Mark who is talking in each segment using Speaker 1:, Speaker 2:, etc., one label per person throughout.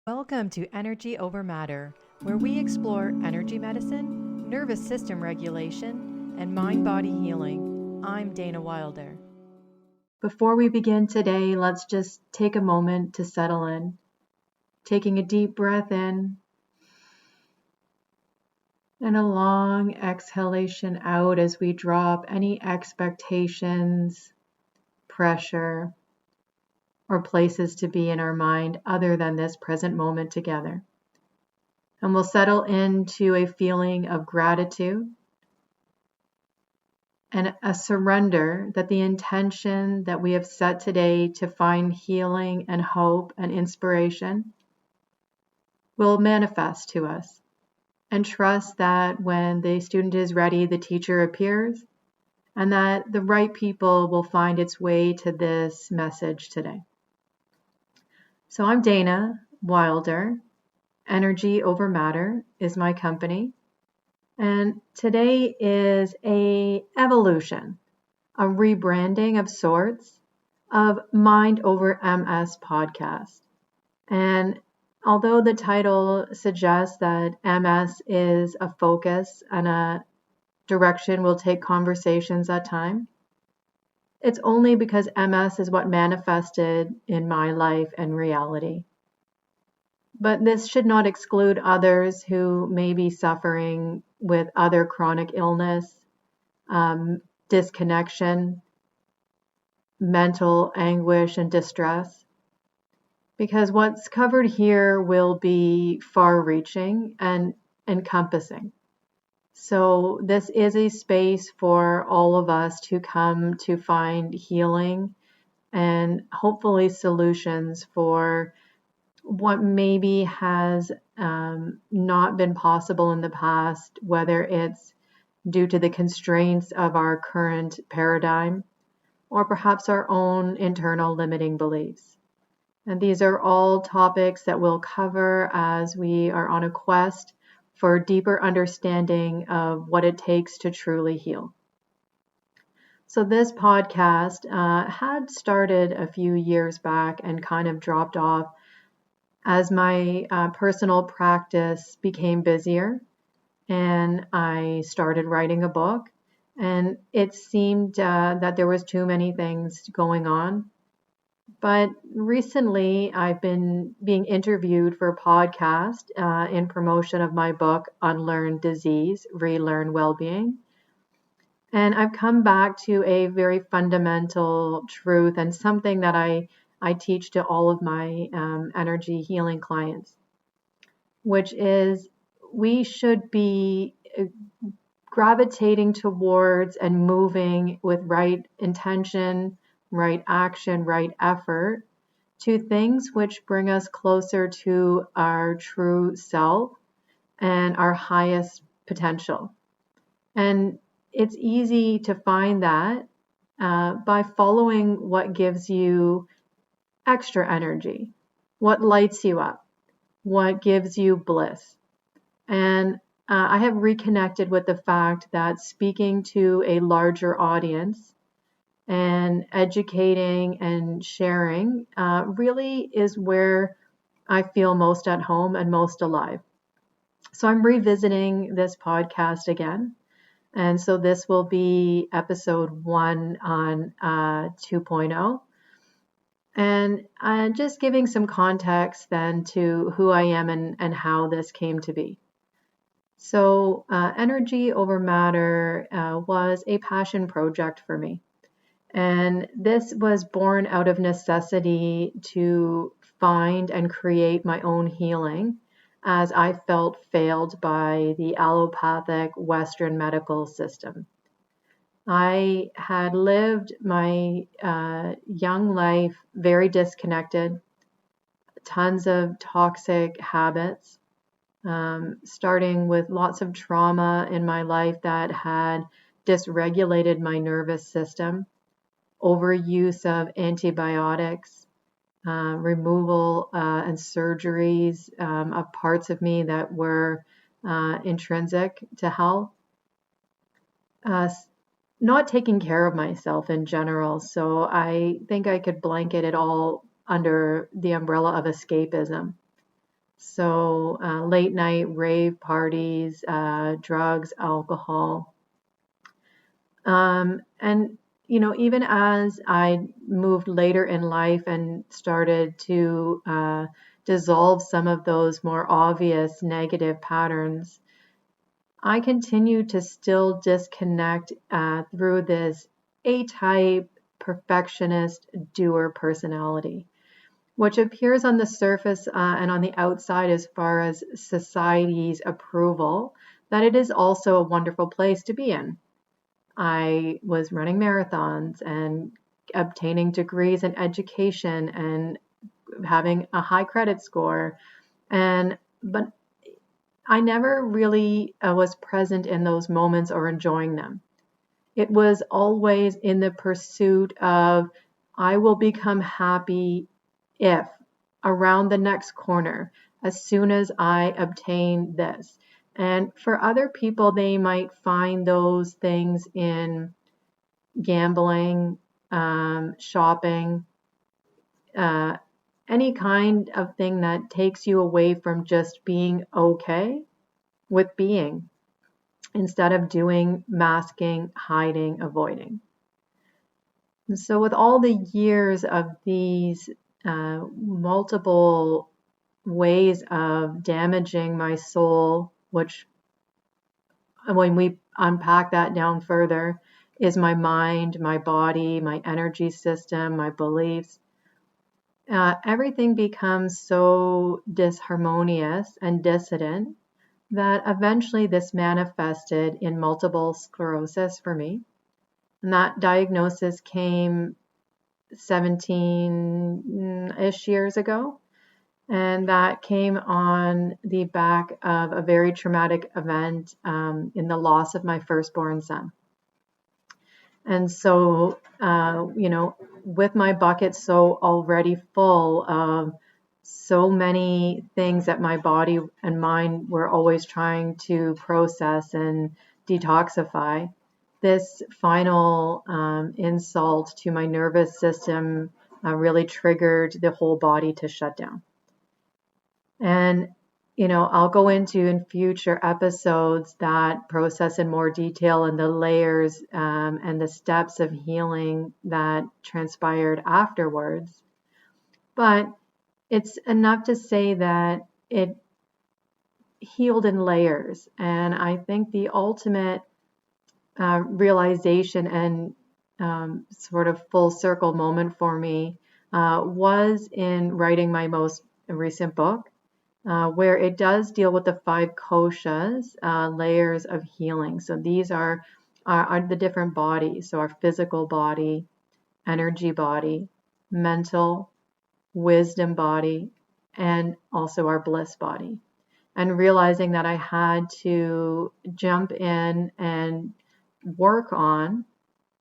Speaker 1: Welcome to Energy Over Matter, where we explore energy medicine, nervous system regulation, and mind-body healing. I'm Dana Wilder. Before we begin today, let's just take a moment to settle in. Taking a deep breath in and a long exhalation out as we drop any expectations, pressure, or places to be in our mind other than this present moment together. And we'll settle into a feeling of gratitude and a surrender that the intention that we have set today to find healing and hope and inspiration will manifest to us. And trust that when the student is ready, the teacher appears, and that the right people will find its way to this message today. So I'm Dana Wilder. Energy Over Matter is my company. And today is a evolution, a rebranding of sorts of Mind Over MS podcast. And although the title suggests that MS is a focus and a direction we'll take conversations at time, it's only because MS is what manifested in my life and reality. But this should not exclude others who may be suffering with other chronic illness, disconnection, mental anguish, and distress. Because what's covered here will be far-reaching and encompassing. So this is a space for all of us to come to find healing and hopefully solutions for what maybe has not been possible in the past, whether it's due to the constraints of our current paradigm or perhaps our own internal limiting beliefs. And these are all topics that we'll cover as we are on a quest for deeper understanding of what it takes to truly heal. So this podcast had started a few years back and kind of dropped off as my personal practice became busier and I started writing a book, and it seemed that there was too many things going on. But recently I've been being interviewed for a podcast in promotion of my book, Unlearn Disease, Relearn Wellbeing. And I've come back to a very fundamental truth and something that I teach to all of my energy healing clients, which is we should be gravitating towards and moving with right intention, right action, right effort to things which bring us closer to our true self and our highest potential. And it's easy to find that by following what gives you extra energy, what lights you up, what gives you bliss. And I have reconnected with the fact that speaking to a larger audience and educating and sharing really is where I feel most at home and most alive. So I'm revisiting this podcast again. And so this will be episode 1 on 2.0. And just giving some context then to who I am and how this came to be. So Energy Over Matter was a passion project for me. And this was born out of necessity to find and create my own healing as I felt failed by the allopathic Western medical system. I had lived my young life very disconnected, tons of toxic habits, starting with lots of trauma in my life that had dysregulated my nervous system, overuse of antibiotics, removal and surgeries of parts of me that were intrinsic to health. Not taking care of myself in general. So I think I could blanket it all under the umbrella of escapism. So late night rave parties, drugs, alcohol. And, even as I moved later in life and started to dissolve some of those more obvious negative patterns, I continue to still disconnect through this A-type perfectionist doer personality, which appears on the surface and on the outside as far as society's approval, that it is also a wonderful place to be in. I was running marathons and obtaining degrees in education and having a high credit score. But I never really was present in those moments or enjoying them. It was always in the pursuit of, I will become happy if around the next corner, as soon as I obtain this. And for other people, they might find those things in gambling, shopping, uh, any kind of thing that takes you away from just being okay with being instead of doing, masking, hiding, avoiding. And so, with all the years of these multiple ways of damaging my soul, which when we unpack that down further, is my mind, my body, my energy system, my beliefs. Everything becomes so disharmonious and dissident that eventually this manifested in multiple sclerosis for me. And that diagnosis came 17-ish years ago. And that came on the back of a very traumatic event in the loss of my firstborn son. And so, with my bucket so already full of so many things that my body and mind were always trying to process and detoxify, this final insult to my nervous system really triggered the whole body to shut down. And, I'll go into in future episodes that process in more detail and the layers and the steps of healing that transpired afterwards. But it's enough to say that it healed in layers. And I think the ultimate realization and sort of full circle moment for me was in writing my most recent book, where it does deal with the 5 koshas, layers of healing. So these are the different bodies. So our physical body, energy body, mental, wisdom body, and also our bliss body. And realizing that I had to jump in and work on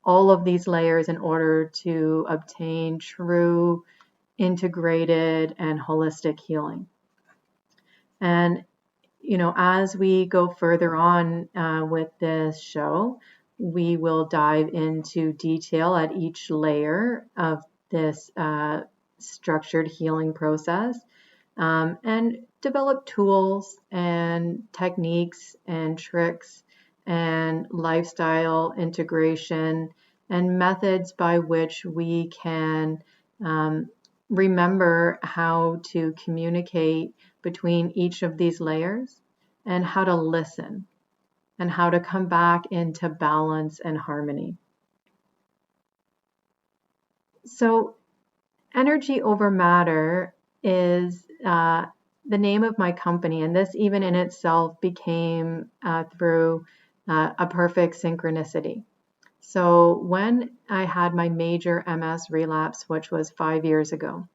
Speaker 1: all of these layers in order to obtain true, integrated, and holistic healing. And, as we go further on with this show, we will dive into detail at each layer of this structured healing process and develop tools and techniques and tricks and lifestyle integration and methods by which we can remember how to communicate between each of these layers and how to listen and how to come back into balance and harmony. So, energy over matter is the name of my company, and this even in itself became through a perfect synchronicity. So when I had my major MS relapse, which was 5 years ago,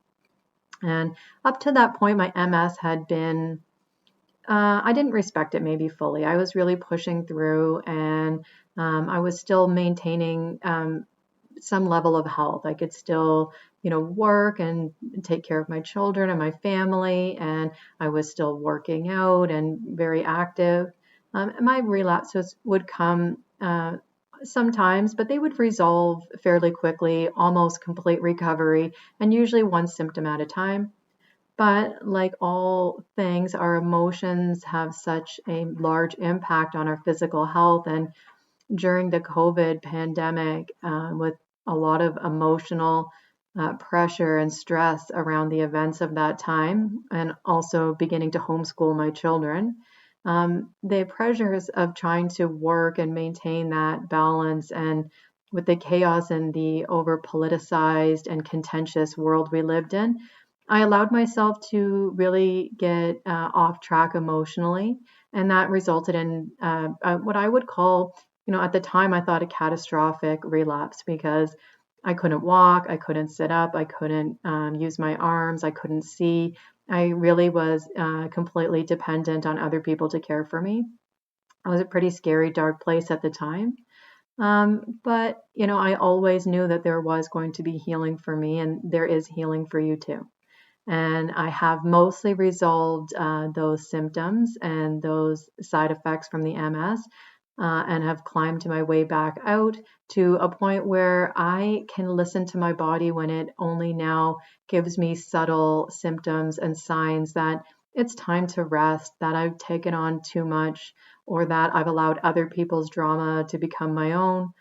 Speaker 1: and up to that point, my MS had been, I didn't respect it maybe fully. I was really pushing through, and I was still maintaining some level of health. I could still, work and take care of my children and my family, and I was still working out and very active. My relapses would come sometimes, but they would resolve fairly quickly, almost complete recovery, and usually one symptom at a time. But like all things, our emotions have such a large impact on our physical health. And during the COVID pandemic, with a lot of emotional pressure and stress around the events of that time, and also beginning to homeschool my children, the pressures of trying to work and maintain that balance, and with the chaos and the over politicized and contentious world we lived in, I allowed myself to really get off track emotionally. And that resulted in what I would call, at the time I thought a catastrophic relapse, because I couldn't walk, I couldn't sit up, I couldn't use my arms, I couldn't see. I really was completely dependent on other people to care for me. It was a pretty scary, dark place at the time. But, I always knew that there was going to be healing for me, and there is healing for you too. And I have mostly resolved those symptoms and those side effects from the MS, and have climbed my way back out to a point where I can listen to my body when it only now gives me subtle symptoms and signs that it's time to rest, that I've taken on too much, or that I've allowed other people's drama to become my own,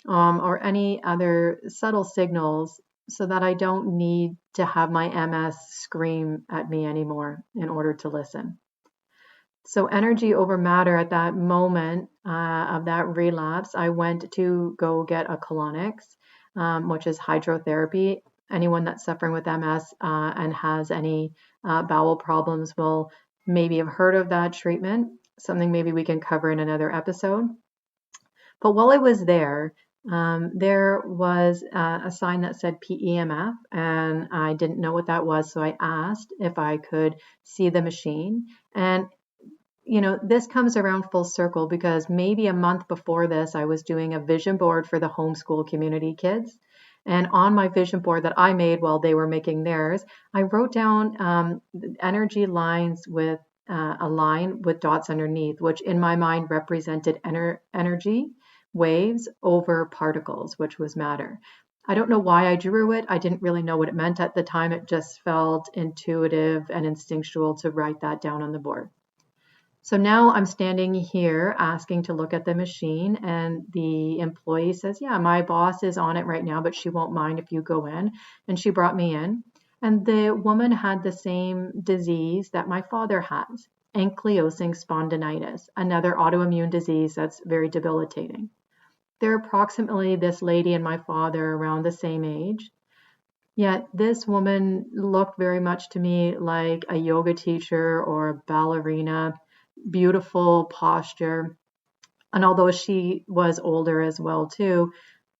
Speaker 1: or any other subtle signals, so that I don't need to have my MS scream at me anymore in order to listen. So energy over matter at that moment of that relapse, I went to go get a colonics, which is hydrotherapy. Anyone that's suffering with MS and has any bowel problems will maybe have heard of that treatment, something maybe we can cover in another episode. But while I was there was a sign that said PEMF, and I didn't know what that was, so I asked if I could see the machine. And this comes around full circle, because maybe a month before this, I was doing a vision board for the homeschool community kids. And on my vision board that I made while they were making theirs, I wrote down energy lines with a line with dots underneath, which in my mind represented energy waves over particles, which was matter. I don't know why I drew it. I didn't really know what it meant at the time. It just felt intuitive and instinctual to write that down on the board. So now I'm standing here asking to look at the machine, and the employee says, yeah, my boss is on it right now, but she won't mind if you go in. And she brought me in. And the woman had the same disease that my father has, ankylosing spondylitis, another autoimmune disease that's very debilitating. They're approximately, this lady and my father, around the same age. Yet this woman looked very much to me like a yoga teacher or a ballerina, beautiful posture. And although she was older as well too,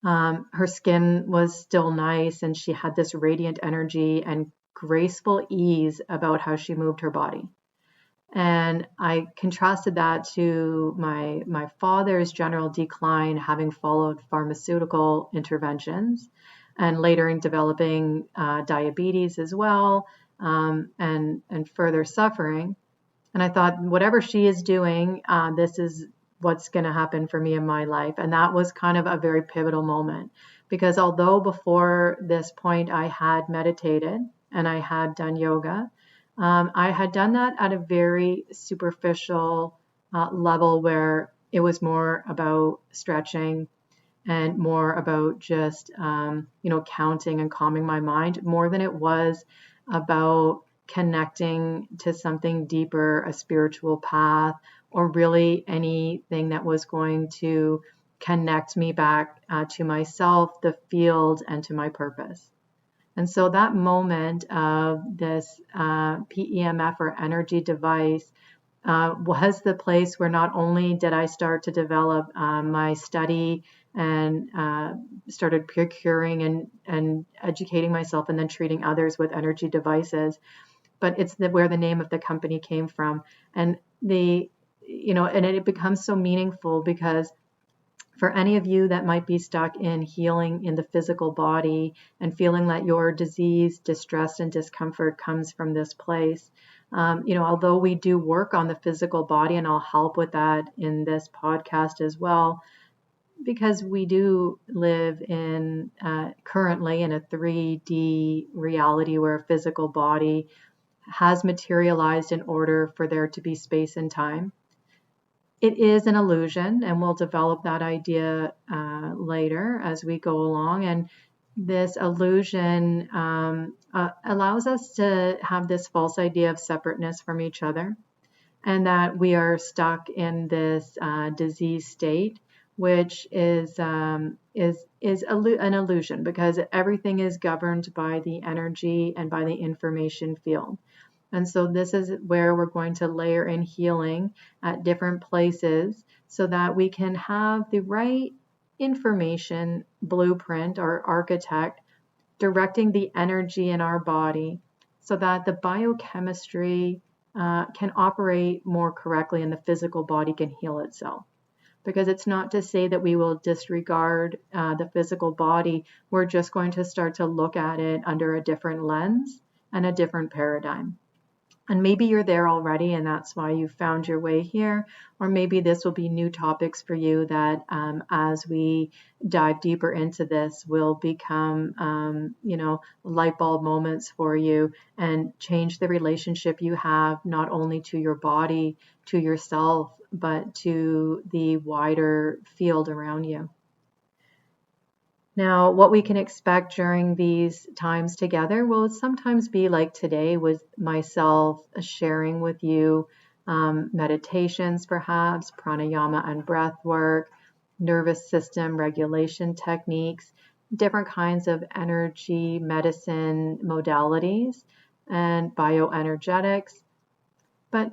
Speaker 1: her skin was still nice, and she had this radiant energy and graceful ease about how she moved her body. And I contrasted that to my father's general decline, having followed pharmaceutical interventions, and later in developing diabetes as well, and further suffering. And I thought, whatever she is doing, this is what's going to happen for me in my life. And that was kind of a very pivotal moment, because although before this point I had meditated and I had done yoga, I had done that at a very superficial level, where it was more about stretching and more about just, counting and calming my mind, more than it was about connecting to something deeper, a spiritual path, or really anything that was going to connect me back to myself, the field, and to my purpose. And so that moment of this PEMF, or energy device, was the place where not only did I start to develop my study and started procuring and educating myself and then treating others with energy devices, but it's where the name of the company came from. And and it becomes so meaningful, because for any of you that might be stuck in healing in the physical body and feeling that your disease, distress, and discomfort comes from this place, although we do work on the physical body, and I'll help with that in this podcast as well, because we do live currently in a 3D reality, where a physical body has materialized in order for there to be space and time. It is an illusion, and we'll develop that idea later as we go along. And this illusion allows us to have this false idea of separateness from each other, and that we are stuck in this disease state, which is an illusion, because everything is governed by the energy and by the information field. And so this is where we're going to layer in healing at different places so that we can have the right information blueprint or architect directing the energy in our body so that the biochemistry can operate more correctly and the physical body can heal itself. Because it's not to say that we will disregard the physical body. We're just going to start to look at it under a different lens and a different paradigm. And maybe you're there already and that's why you found your way here. Or maybe this will be new topics for you that as we dive deeper into this will become, light bulb moments for you and change the relationship you have not only to your body, to yourself, but to the wider field around you. Now, what we can expect during these times together will sometimes be like today with myself sharing with you meditations, perhaps, pranayama and breath work, nervous system regulation techniques, different kinds of energy medicine modalities, and bioenergetics. But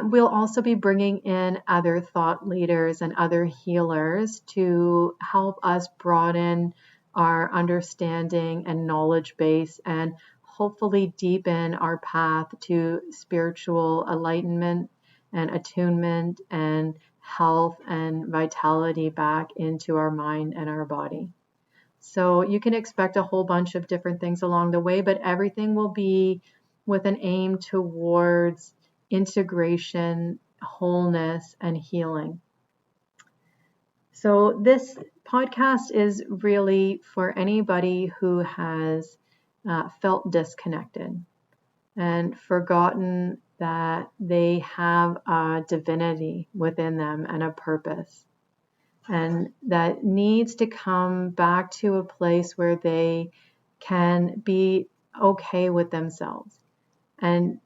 Speaker 1: we'll also be bringing in other thought leaders and other healers to help us broaden our understanding and knowledge base and hopefully deepen our path to spiritual enlightenment and attunement and health and vitality back into our mind and our body. So you can expect a whole bunch of different things along the way, but everything will be with an aim towards integration, wholeness, and healing. So this podcast is really for anybody who has felt disconnected and forgotten that they have a divinity within them and a purpose, and that needs to come back to a place where they can be okay with themselves and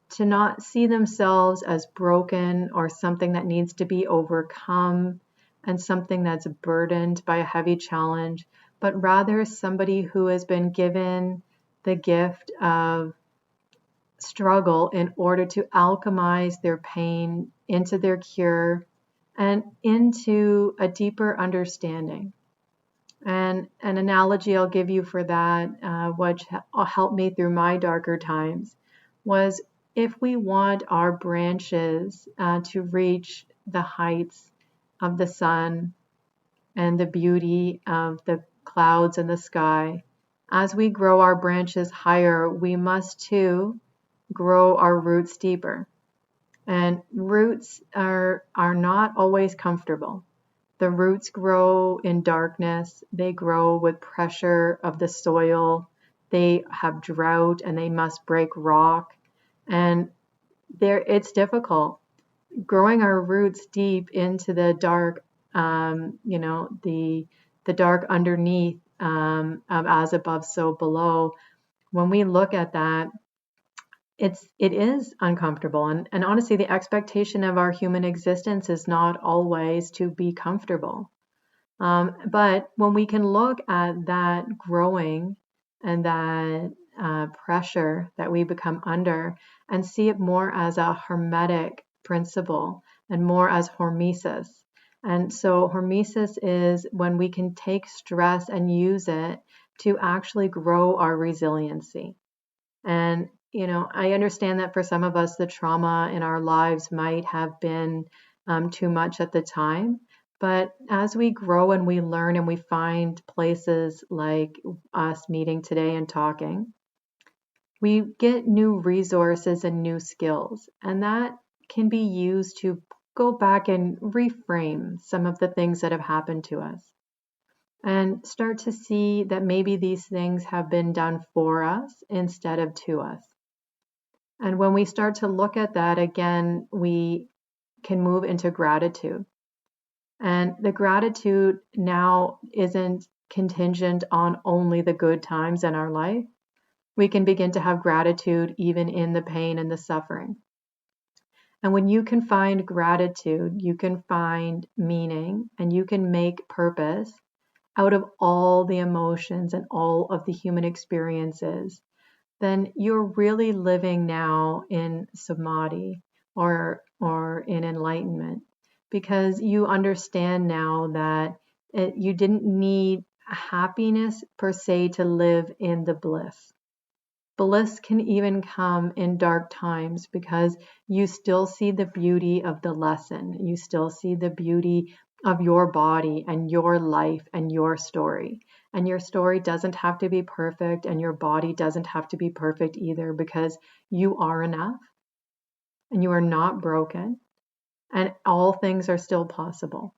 Speaker 1: to not see themselves as broken or something that needs to be overcome and something that's burdened by a heavy challenge, but rather somebody who has been given the gift of struggle in order to alchemize their pain into their cure and into a deeper understanding. And an analogy I'll give you for that, which helped me through my darker times, was if we want our branches to reach the heights of the sun and the beauty of the clouds and the sky, as we grow our branches higher, we must too grow our roots deeper. And roots are not always comfortable. The roots grow in darkness. They grow with pressure of the soil. They have drought and they must break rock. And it's difficult. Growing our roots deep into the dark, the dark underneath of as above, so below. When we look at that, it is uncomfortable. And honestly, the expectation of our human existence is not always to be comfortable. But when we can look at that growing and that pressure that we become under and see it more as a hermetic principle and more as hormesis. And so hormesis is when we can take stress and use it to actually grow our resiliency. And, I understand that for some of us, the trauma in our lives might have been too much at the time. But as we grow and we learn and we find places like us meeting today and talking, we get new resources and new skills. And that can be used to go back and reframe some of the things that have happened to us and start to see that maybe these things have been done for us instead of to us. And when we start to look at that again, we can move into gratitude. And the gratitude now isn't contingent on only the good times in our life. We can begin to have gratitude even in the pain and the suffering. And when you can find gratitude, you can find meaning, and you can make purpose out of all the emotions and all of the human experiences, then you're really living now in samadhi or in enlightenment, because you understand now that you didn't need happiness per se to live in the bliss. Bliss can even come in dark times because you still see the beauty of the lesson. You still see the beauty of your body and your life and your story. And your story doesn't have to be perfect, and your body doesn't have to be perfect either, because you are enough and you are not broken, and all things are still possible.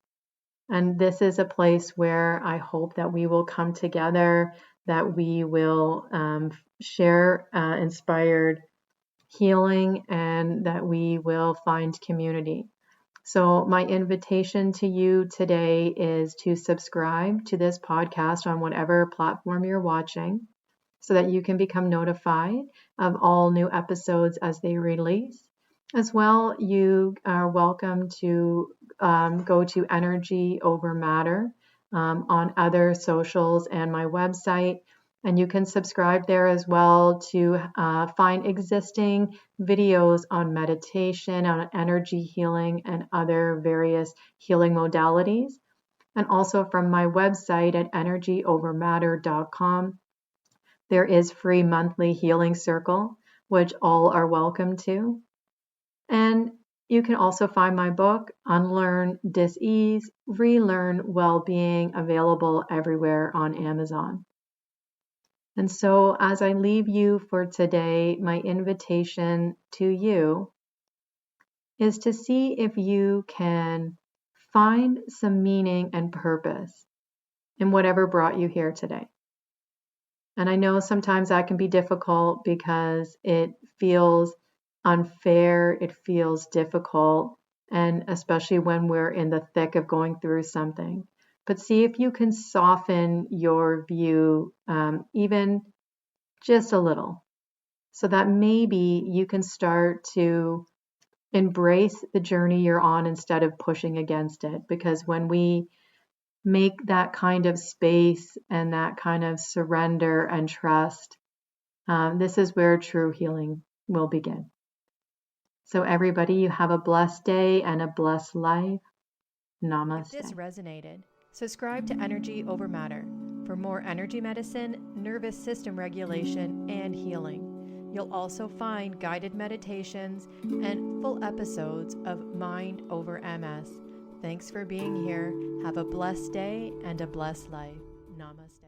Speaker 1: And this is a place where I hope that we will come together, that we will share inspired healing, and that we will find community. So my invitation to you today is to subscribe to this podcast on whatever platform you're watching, so that you can become notified of all new episodes as they release. As well, you are welcome to go to Energy Over Matter on other socials and my website. And you can subscribe there as well to find existing videos on meditation, on energy healing, and other various healing modalities. And also from my website at energyovermatter.com, there is free monthly healing circle, which all are welcome to. And you can also find my book, Unlearn Dis-ease, Relearn Well-being, available everywhere on Amazon. And so as I leave you for today, my invitation to you is to see if you can find some meaning and purpose in whatever brought you here today. And I know sometimes that can be difficult because it feels unfair, it feels difficult, and especially when we're in the thick of going through something. But see if you can soften your view even just a little, so that maybe you can start to embrace the journey you're on instead of pushing against it. Because when we make that kind of space and that kind of surrender and trust, this is where true healing will begin. So everybody, you have a blessed day and a blessed life. Namaste.
Speaker 2: If this resonated, subscribe to Energy Over Matter for more energy medicine, nervous system regulation, and healing. You'll also find guided meditations and full episodes of Mind Over MS. Thanks for being here. Have a blessed day and a blessed life. Namaste.